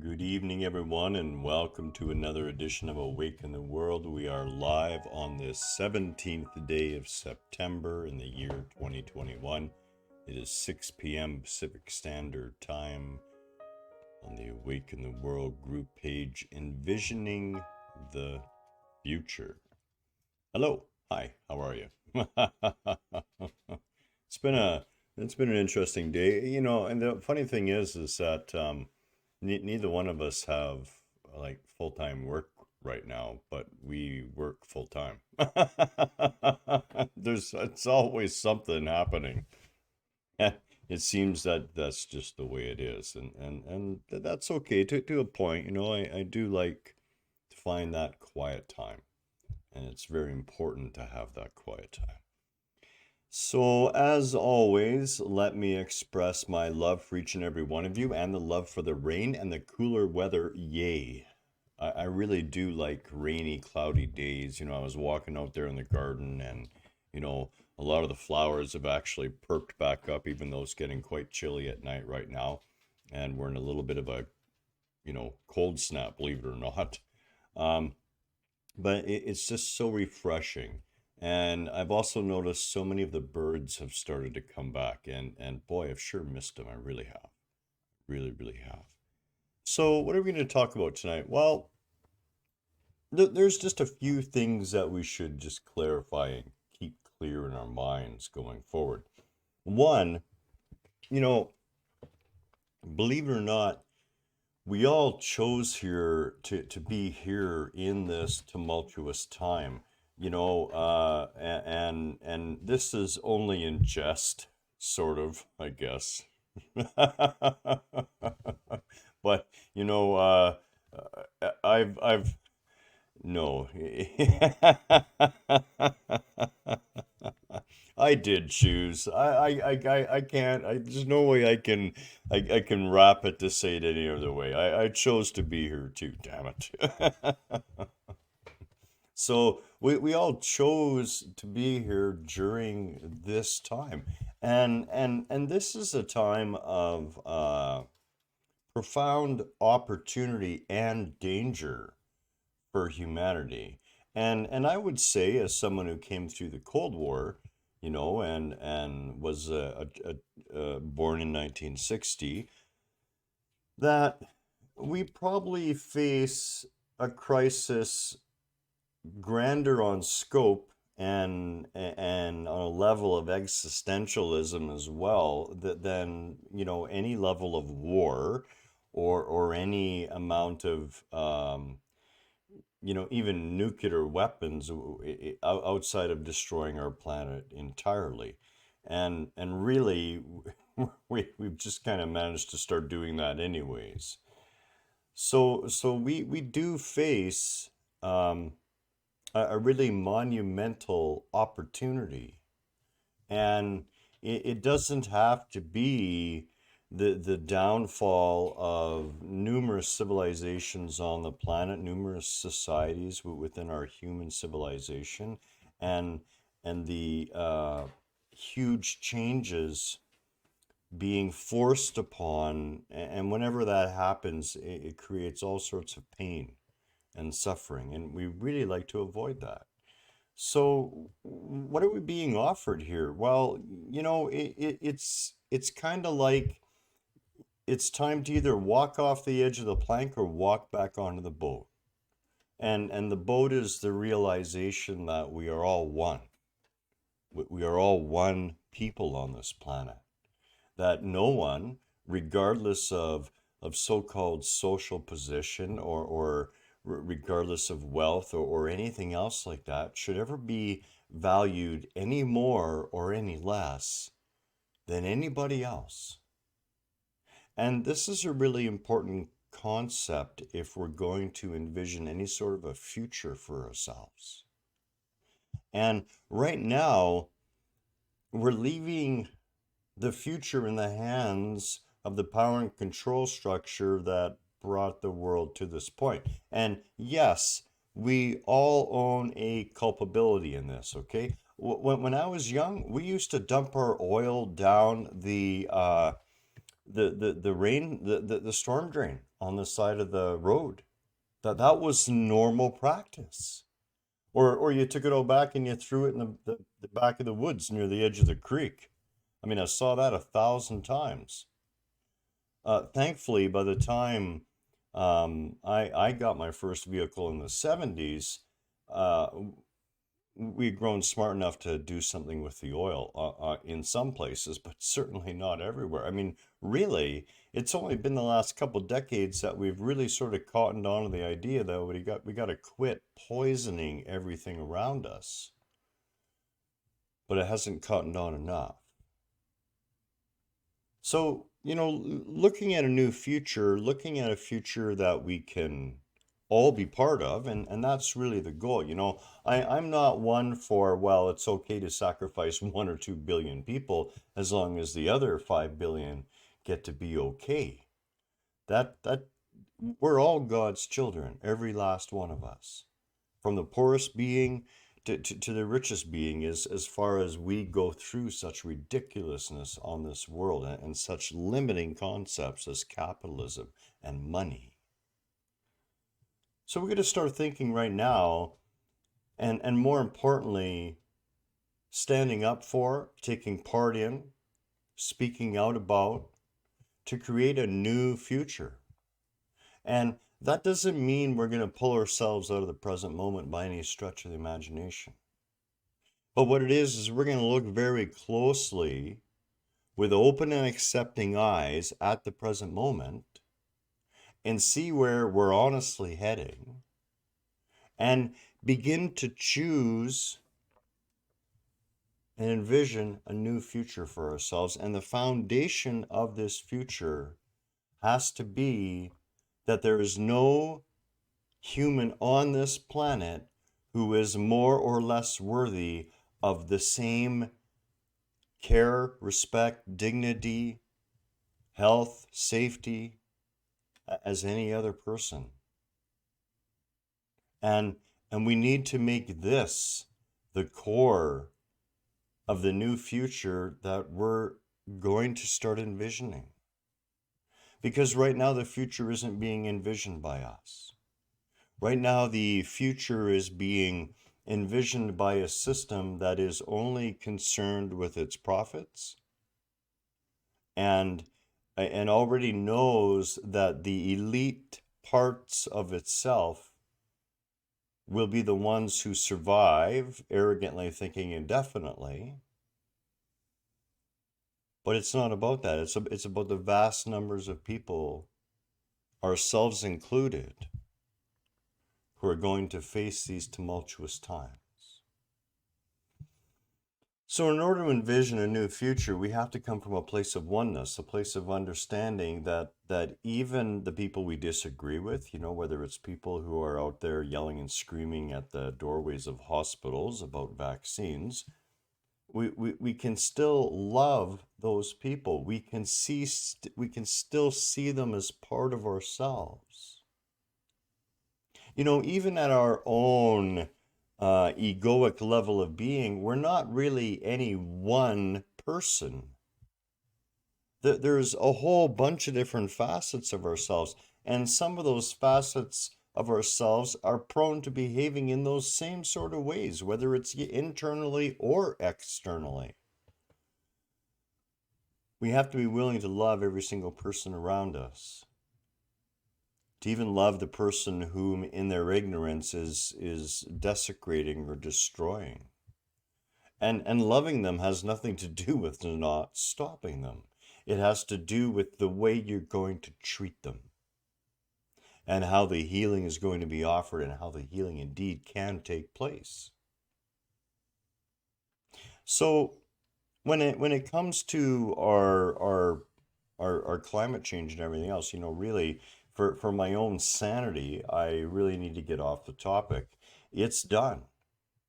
Good evening, everyone, and welcome to another edition of Awaken the World. We are live on this 17th day of September in the year 2021. It is 6 p.m. Pacific Standard Time on the Awaken the World group page, Envisioning the Future. Hello, hi, how are you? It's been an interesting day, and the funny thing is that neither one of us have like full-time work right now, but we work full-time. It's always something happening. It seems that that's just the way it is, and that's okay to a point. I do like to find that quiet time, and it's very important to have that quiet time. So, as always, let me express my love for each and every one of you and the love for the rain and the cooler weather. Yay. I really do like rainy, cloudy days. I was walking out there in the garden and, a lot of the flowers have actually perked back up, even though it's getting quite chilly at night right now. And we're in a little bit of a, cold snap, believe it or not. Um, but it's just so refreshing. And I've also noticed so many of the birds have started to come back, and boy, I've sure missed them. I really have, really, really have. So, what are we going to talk about tonight? Well, there's just a few things that we should just clarify and keep clear in our minds going forward. One, you know, believe it or not, we all chose here to be here in this tumultuous time, and this is only in jest, sort of, I guess. But I've no. I did choose. I can't. There's no way I can wrap it to say it any other way. I chose to be here too. Damn it. So we all chose to be here during this time, and this is a time of profound opportunity and danger for humanity. And I would say, as someone who came through the Cold War, and was born in 1960, that we probably face a crisis grander on scope and on a level of existentialism as well than any level of war or any amount of even nuclear weapons outside of destroying our planet entirely. And really, we've just kind of managed to start doing that anyways. So we do face a really monumental opportunity. And it doesn't have to be the downfall of numerous civilizations on the planet, numerous societies within our human civilization, and the huge changes being forced upon. And whenever that happens, it creates all sorts of pain and suffering, and we really like to avoid that. So, what are we being offered here? Well, it's kind of like it's time to either walk off the edge of the plank or walk back onto the boat. And the boat is the realization that we are all one. We are all one people on this planet. That no one, regardless of so-called social position or regardless of wealth or anything else like that, should ever be valued any more or any less than anybody else. And this is a really important concept if we're going to envision any sort of a future for ourselves. And right now, we're leaving the future in the hands of the power and control structure that brought the world to this point. And yes, we all own a culpability in this, okay? When I was young, we used to dump our oil down the storm drain. on the side of the road. That was normal practice. Or you took it all back and you threw it in the back of the woods near the edge of the creek. I mean, I saw that 1,000 times. Thankfully, by the time I got my first vehicle in the 70s, uh, we'd grown smart enough to do something with the oil in some places, but certainly not everywhere. I mean, really, it's only been the last couple decades that we've really sort of cottoned on to the idea that we got to quit poisoning everything around us, but it hasn't cottoned on enough. So, looking at a new future, looking at a future that we can all be part of, and that's really the goal. I'm not one for, well, it's okay to sacrifice 1 or 2 billion people as long as the other 5 billion get to be okay. That we're all God's children, every last one of us, from the poorest being to the richest being, is as far as we go through such ridiculousness on this world and such limiting concepts as capitalism and money. So we're going to start thinking right now, and more importantly, standing up for, taking part in, speaking out about, to create a new future. And that doesn't mean we're going to pull ourselves out of the present moment by any stretch of the imagination. But what it is we're going to look very closely with open and accepting eyes at the present moment and see where we're honestly heading and begin to choose and envision a new future for ourselves. And the foundation of this future has to be that there is no human on this planet who is more or less worthy of the same care, respect, dignity, health, safety as any other person. And we need to make this the core of the new future that we're going to start envisioning. Because right now the future isn't being envisioned by us. Right now the future is being envisioned by a system that is only concerned with its profits and already knows that the elite parts of itself will be the ones who survive, arrogantly thinking indefinitely. But it's not about that. It's about the vast numbers of people, ourselves included, who are going to face these tumultuous times. So in order to envision a new future, we have to come from a place of oneness, a place of understanding that even the people we disagree with, whether it's people who are out there yelling and screaming at the doorways of hospitals about vaccines, we can still love those people. We can still see them as part of ourselves. Even at our own egoic level of being, we're not really any one person. There's a whole bunch of different facets of ourselves, and some of those facets of ourselves are prone to behaving in those same sort of ways, whether it's internally or externally. We have to be willing to love every single person around us, to even love the person whom in their ignorance is desecrating or destroying. And loving them has nothing to do with not stopping them. It has to do with the way you're going to treat them and how the healing is going to be offered and how the healing indeed can take place. So when it comes to our climate change and everything else, really, for my own sanity, I really need to get off the topic. It's done.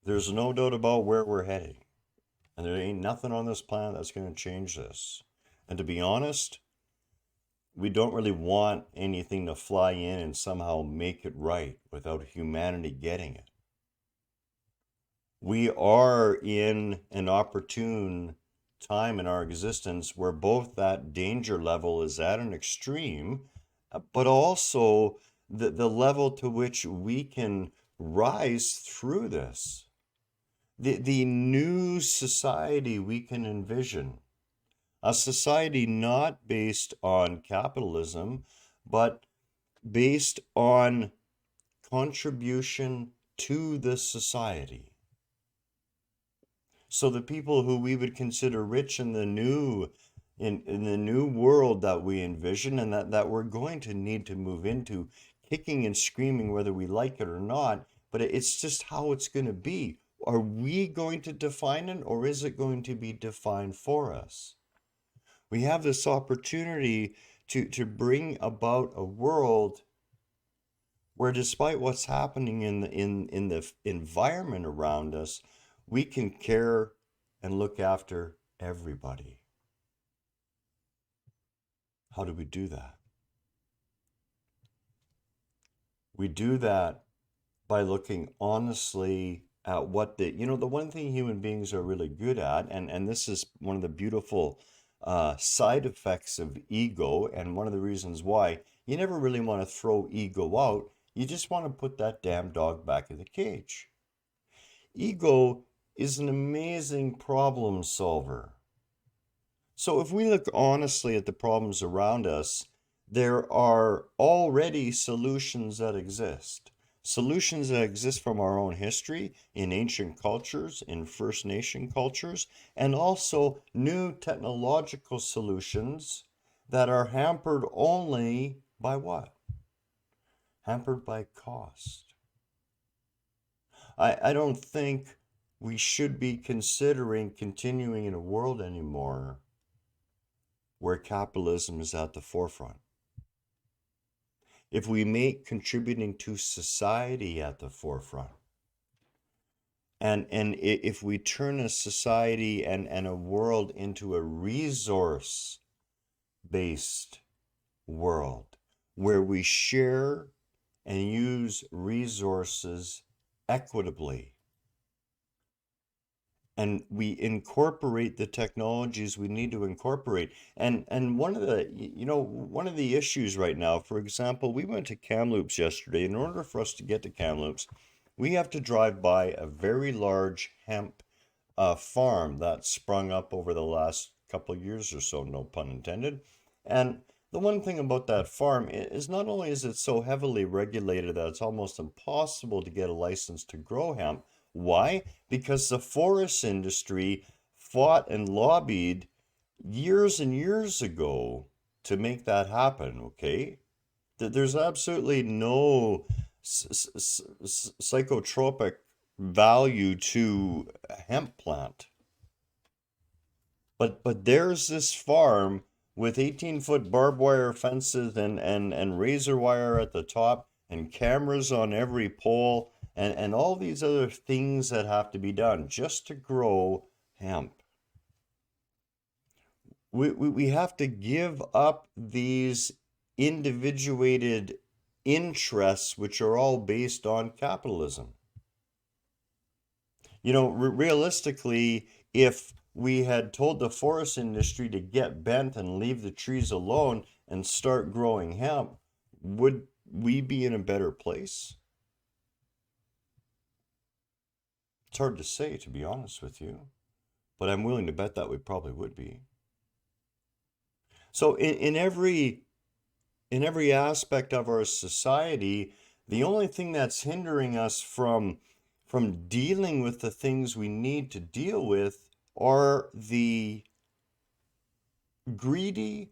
There's no doubt about where we're heading. And there ain't nothing on this planet that's going to change this. And to be honest, we don't really want anything to fly in and somehow make it right without humanity getting it. We are in an opportune time in our existence where both that danger level is at an extreme but also the level to which we can rise through this. The new society we can envision. A society not based on capitalism, but based on contribution to the society. So the people who we would consider rich in the new world that we envision and that we're going to need to move into, kicking and screaming whether we like it or not, but it's just how it's going to be. Are we going to define it, or is it going to be defined for us? We have this opportunity to bring about a world where, despite what's happening in the environment around us, we can care and look after everybody. How do we do that? We do that by looking honestly at what the one thing human beings are really good at, and this is one of the beautiful side effects of ego, and one of the reasons why you never really want to throw ego out. You just want to put that damn dog back in the cage. Ego is an amazing problem solver. So if we look honestly at the problems around us, there are already solutions that exist. Solutions that exist from our own history, in ancient cultures, in First Nation cultures, and also new technological solutions that are hampered only by what? Hampered by cost. I don't think we should be considering continuing in a world anymore where capitalism is at the forefront. If we make contributing to society at the forefront, and if we turn a society and a world into a resource-based world where we share and use resources equitably, and we incorporate the technologies we need to incorporate. And one of the issues right now, for example, we went to Kamloops yesterday. In order for us to get to Kamloops, we have to drive by a very large hemp farm that sprung up over the last couple of years or so, no pun intended. And the one thing about that farm is, not only is it so heavily regulated that it's almost impossible to get a license to grow hemp. Why? Because the forest industry fought and lobbied years and years ago to make that happen, okay? There's absolutely no psychotropic value to a hemp plant. But there's this farm with 18-foot barbed wire fences and razor wire at the top and cameras on every pole and all these other things that have to be done just to grow hemp. We have to give up these individuated interests, which are all based on capitalism. Realistically, if we had told the forest industry to get bent and leave the trees alone and start growing hemp, would we be in a better place? It's hard to say, to be honest with you, but I'm willing to bet that we probably would be. So in every aspect of our society, the only thing that's hindering us from dealing with the things we need to deal with are the greedy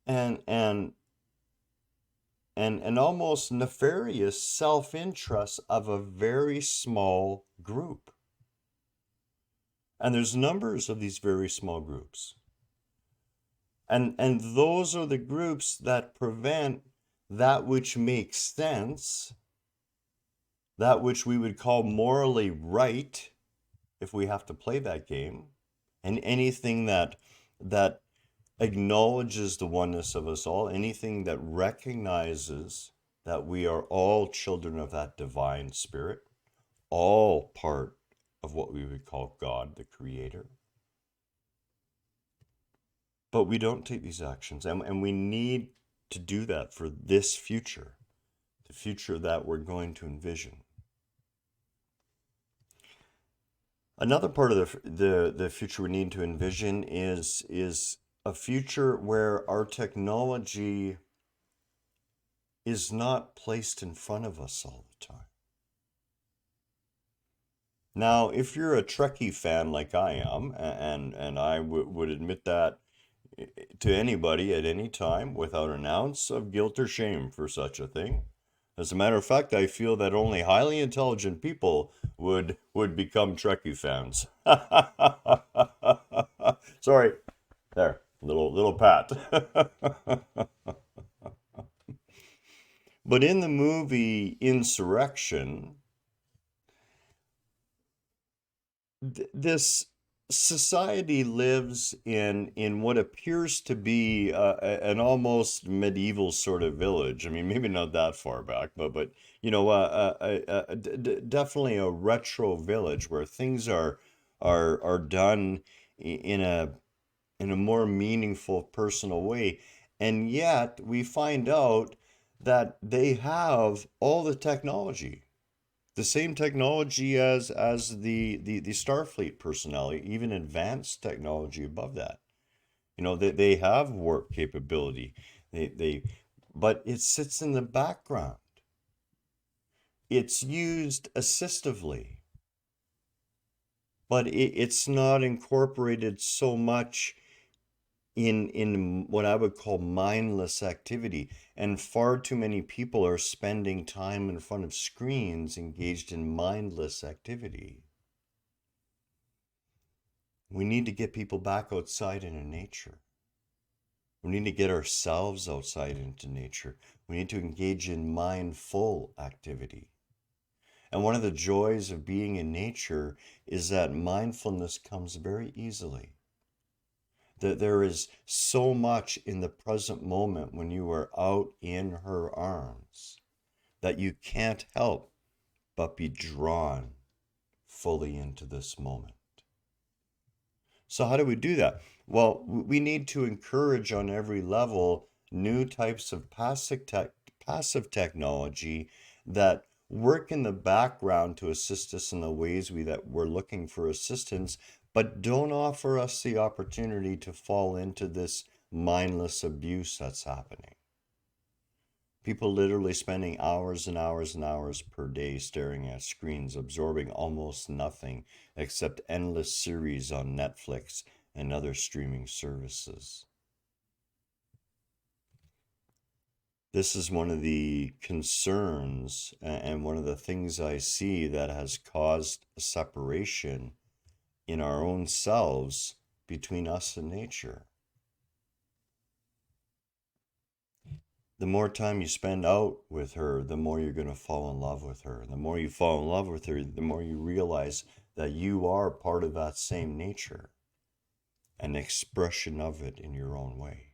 and almost nefarious self-interest of a very small group. And there's numbers of these very small groups. And those are the groups that prevent that which makes sense, that which we would call morally right, if we have to play that game, and anything that acknowledges the oneness of us all, anything that recognizes that we are all children of that divine spirit, all part of what we would call God, the Creator. But we don't take these actions, and we need to do that for this future, the future that we're going to envision. Another part of the future we need to envision is a future where our technology is not placed in front of us all the time. Now, if you're a Trekkie fan like I am, and I would admit that to anybody at any time without an ounce of guilt or shame for such a thing. As a matter of fact, I feel that only highly intelligent people would become Trekkie fans. Sorry, there, little pat. But in the movie Insurrection, this society lives in what appears to be an almost medieval sort of village. I mean, maybe not that far back, but you know, definitely a retro village where things are done in a more meaningful, personal way. And yet we find out that they have all the technology, the same technology as the Starfleet personnel, even advanced technology above that. You know, they have warp capability. They but it sits in the background. It's used assistively, but it's not incorporated so much in what I would call mindless activity. And far too many people are spending time in front of screens engaged in mindless activity. We need to get people back outside into nature. We need to get ourselves outside into nature. We need to engage in mindful activity. And one of the joys of being in nature is that mindfulness comes very easily. That there is so much in the present moment when you are out in her arms that you can't help but be drawn fully into this moment. So how do we do that? Well, we need to encourage on every level new types of passive technology that work in the background to assist us in the ways that we're looking for assistance, but don't offer us the opportunity to fall into this mindless abuse that's happening. People literally spending hours and hours and hours per day staring at screens, absorbing almost nothing except endless series on Netflix and other streaming services. This is one of the concerns and one of the things I see that has caused a separation in our own selves between us and nature. The more time you spend out with her, the more you're going to fall in love with her. The more you fall in love with her, the more you realize that you are part of that same nature, an expression of it in your own way.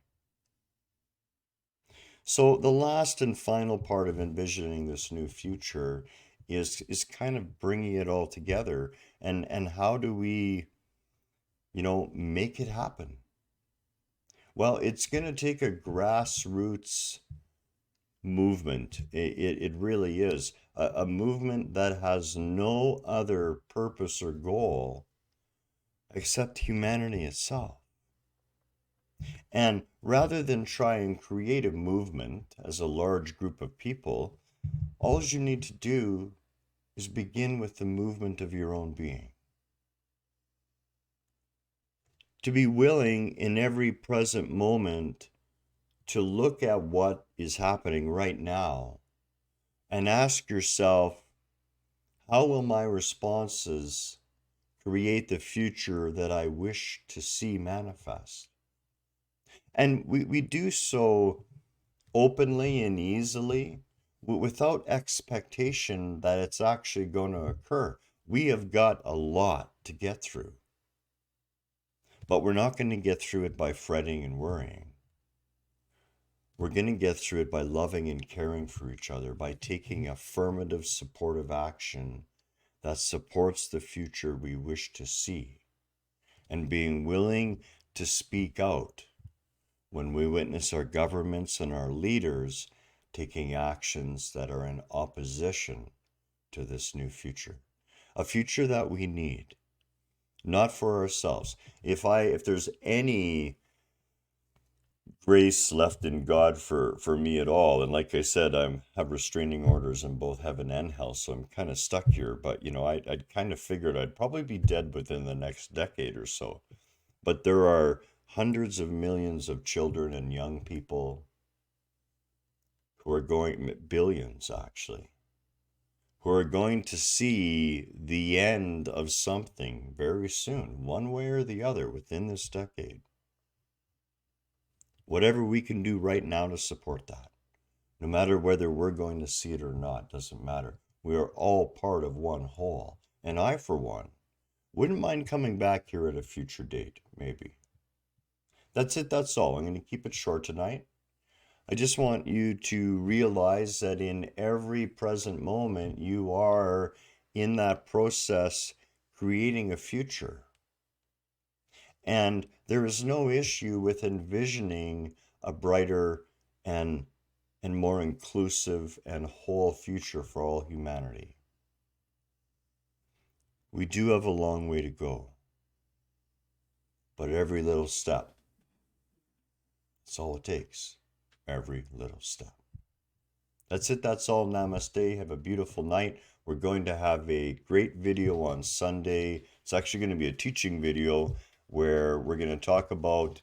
So the last and final part of envisioning this new future is kind of bringing it all together, and how do we, make it happen? Well, it's going to take a grassroots movement. It really is a movement that has no other purpose or goal except humanity itself. And rather than try and create a movement as a large group of people, all you need to do is begin with the movement of your own being. To be willing in every present moment to look at what is happening right now and ask yourself, how will my responses create the future that I wish to see manifest? And we do so openly and easily without expectation that it's actually going to occur. We have got a lot to get through. But we're not going to get through it by fretting and worrying. We're going to get through it by loving and caring for each other, by taking affirmative, supportive action that supports the future we wish to see, and being willing to speak out when we witness our governments and our leaders taking actions that are in opposition to this new future, a future that we need, not for ourselves. If there's any grace left in God for me at all, and like I said, I have restraining orders in both heaven and hell, so I'm kind of stuck here. But I kind of figured I'd probably be dead within the next decade or so. But there are hundreds of millions of children and young people who are going, billions actually, who are going to see the end of something very soon, one way or the other, within this decade. Whatever we can do right now to support that, no matter whether we're going to see it or not, doesn't matter. We are all part of one whole. And I, for one, wouldn't mind coming back here at a future date, maybe. That's it, that's all. I'm going to keep it short tonight. I just want you to realize that in every present moment, you are in that process creating a future. And there is no issue with envisioning a brighter and more inclusive and whole future for all humanity. We do have a long way to go, but every little step, that's all it takes. Every little step. That's it. That's all. Namaste. Have a beautiful night. We're going to have a great video on Sunday. It's actually going to be a teaching video where we're going to talk about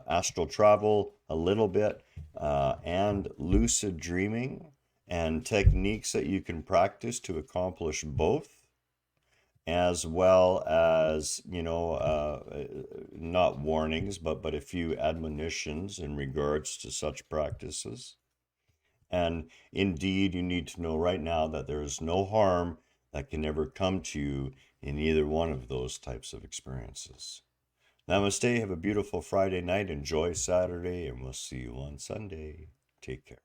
astral travel a little bit and lucid dreaming and techniques that you can practice to accomplish both, as well as, not warnings, but a few admonitions in regards to such practices. And indeed, you need to know right now that there is no harm that can ever come to you in either one of those types of experiences. Namaste. Have a beautiful Friday night. Enjoy Saturday, and we'll see you on Sunday. Take care.